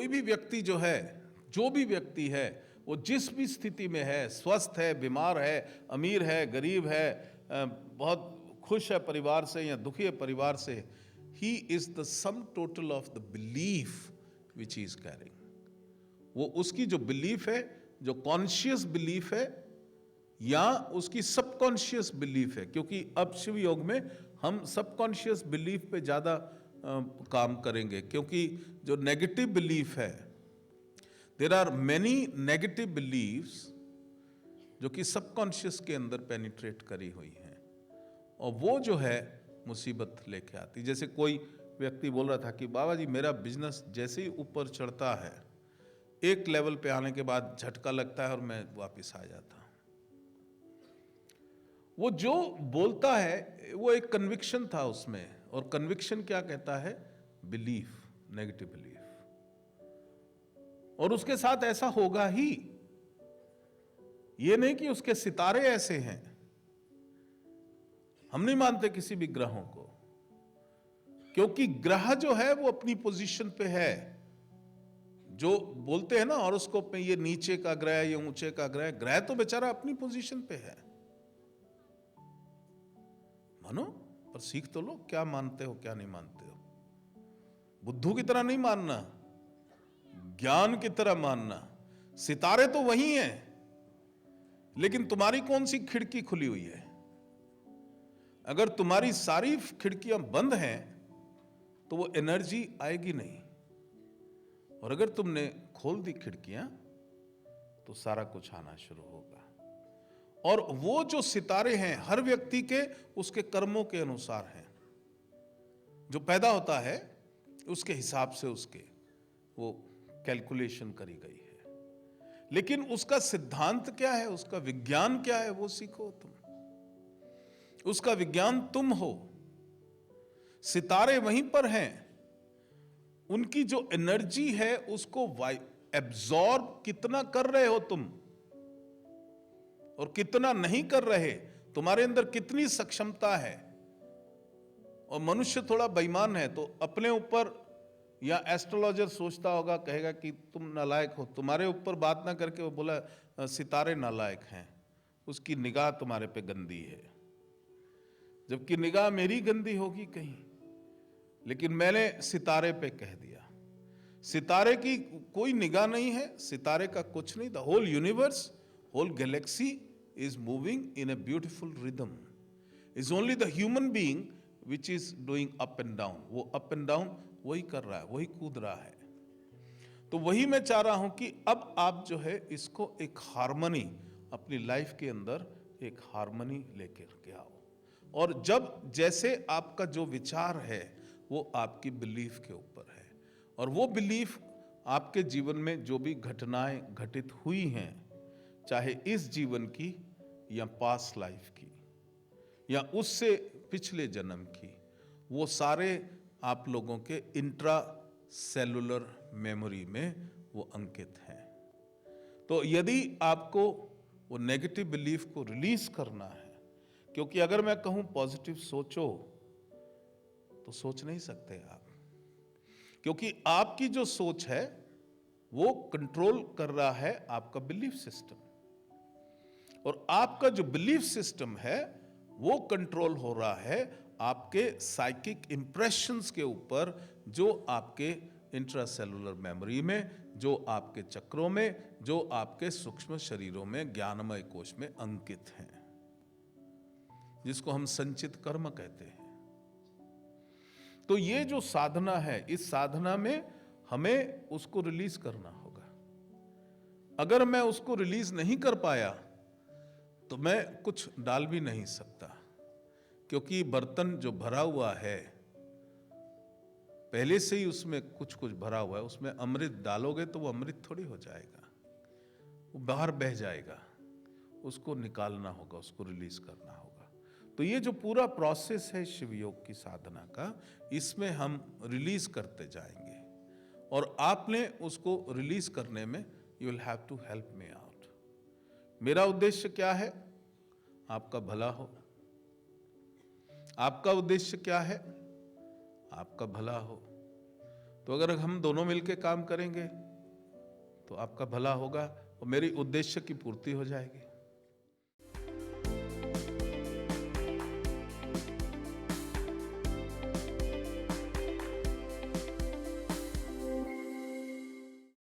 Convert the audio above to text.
कोई भी व्यक्ति जो है, जो भी व्यक्ति है, वो जिस भी स्थिति में है, स्वस्थ है, बीमार है, अमीर है, गरीब है, बहुत खुश है परिवार से या दुखी है परिवार से, he is the sum total of the belief which he is carrying. वो उसकी जो बिलीफ है, जो कॉन्शियस बिलीफ है या उसकी सबकॉन्शियस बिलीफ है, क्योंकि अब शिव योग में हम सबकॉन्शियस बिलीफ पे ज्यादा काम करेंगे, क्योंकि जो नेगेटिव बिलीफ है, there are many negative beliefs जो कि सबकॉन्शियस के अंदर पेनिट्रेट करी हुई हैं, और वो जो है मुसीबत लेके आती। जैसे कोई व्यक्ति बोल रहा था कि बाबा जी मेरा बिजनेस जैसे ही ऊपर चढ़ता है, एक लेवल पे आने के बाद झटका लगता है और मैं वापस आ जाता हूं। वो जो बोलता है वो एक कन्विक्शन था उसमें, और कन्विक्शन क्या कहता है? Belief, negative belief. और उसके साथ ऐसा होगा ही, ये नहीं कि उसके सितारे ऐसे हैं। हम नहीं मानते किसी भी ग्रहों को, क्योंकि ग्रह जो है वो अपनी पोजीशन पे है। जो बोलते हैं ना हॉरोस्कोप में, ये नीचे का ग्रह, ये ऊंचे का ग्रह, ग्रह तो बेचारा अपनी पोजीशन पे है। मानो, पर सीख तो लो, क्या मानते हो क्या नहीं मानते हो। बुद्धू की तरह नहीं मानना, ज्ञान की तरह मानना। सितारे तो वही हैं, लेकिन तुम्हारी कौन सी खिड़की खुली हुई है? अगर तुम्हारी सारी खिड़कियां बंद हैं तो वो एनर्जी आएगी नहीं, और अगर तुमने खोल दी खिड़कियां तो सारा कुछ आना शुरू होगा। और वो जो सितारे हैं हर व्यक्ति के उसके कर्मों के अनुसार हैं। जो पैदा होता है उसके हिसाब से उसके वो कैलकुलेशन करी गई है, लेकिन उसका सिद्धांत क्या है, उसका विज्ञान क्या है, वो सीखो तुम। उसका विज्ञान तुम हो। सितारे वहीं पर हैं, उनकी जो एनर्जी है उसको एब्जॉर्ब कितना कर रहे हो तुम और कितना नहीं कर रहे, तुम्हारे अंदर कितनी सक्षमता है। और मनुष्य थोड़ा बेईमान है, तो अपने ऊपर, या एस्ट्रोलॉजर सोचता होगा, कहेगा कि तुम नालायक हो, तुम्हारे ऊपर बात ना करके वो बोला सितारे नालायक हैं, उसकी निगाह तुम्हारे पे गंदी है, जबकि निगाह मेरी गंदी होगी कहीं। लेकिन मैंने सितारे पे कह दिया। सितारे की कोई निगाह नहीं है, सितारे का कुछ नहीं। The whole universe, whole galaxy is moving in a beautiful rhythm. Is only the human being which is doing up and down. वो अप एंड डाउन वही कर रहा है, वही कूद रहा है। तो वही मैं चाह रहा हूं कि अब आप जो है इसको एक हार्मनी अपनी लाइफ के अंदर, एक हार्मनी लेकर के आओ। और जब जैसे आपका जो विचार है वो आपकी बिलीफ के ऊपर है, और वो बिलीफ आपके जीवन में जो भी घटनाएं घटित हुई हैं, चाहे इस जीवन की या पास्ट लाइफ की या उससे पिछले जन्म की, वो सारे आप लोगों के इंट्रा सेलुलर मेमोरी में वो अंकित हैं। तो यदि आपको वो नेगेटिव बिलीफ को रिलीज करना है, क्योंकि अगर मैं कहूं पॉजिटिव सोचो तो सोच नहीं सकते आप, क्योंकि आपकी जो सोच है वो कंट्रोल कर रहा है आपका बिलीफ सिस्टम, और आपका जो बिलीफ सिस्टम है वो कंट्रोल हो रहा है आपके साइकिक इंप्रेशंस के ऊपर, जो आपके इंट्रासेलुलर मेमोरी में, जो आपके चक्रों में, जो आपके सूक्ष्म शरीरों में, ज्ञानमय कोश में अंकित हैं, जिसको हम संचित कर्म कहते हैं। तो ये जो साधना है, इस साधना में हमें उसको रिलीज करना होगा। अगर मैं उसको रिलीज नहीं कर पाया तो मैं कुछ डाल भी नहीं सकता, क्योंकि बर्तन जो भरा हुआ है पहले से ही उसमें कुछ कुछ भरा हुआ है, उसमें अमृत डालोगे तो वो अमृत थोड़ी हो जाएगा, वो बाहर बह जाएगा। उसको निकालना होगा, उसको रिलीज करना होगा। तो ये जो पूरा प्रोसेस है शिव योग की साधना का, इसमें हम रिलीज करते जाएंगे, और आपने उसको रिलीज करने में you will have to help me out. मेरा उद्देश्य क्या है? आपका भला हो। आपका उद्देश्य क्या है? आपका भला हो। तो अगर हम दोनों मिलकर काम करेंगे तो आपका भला होगा और मेरी उद्देश्य की पूर्ति हो जाएगी।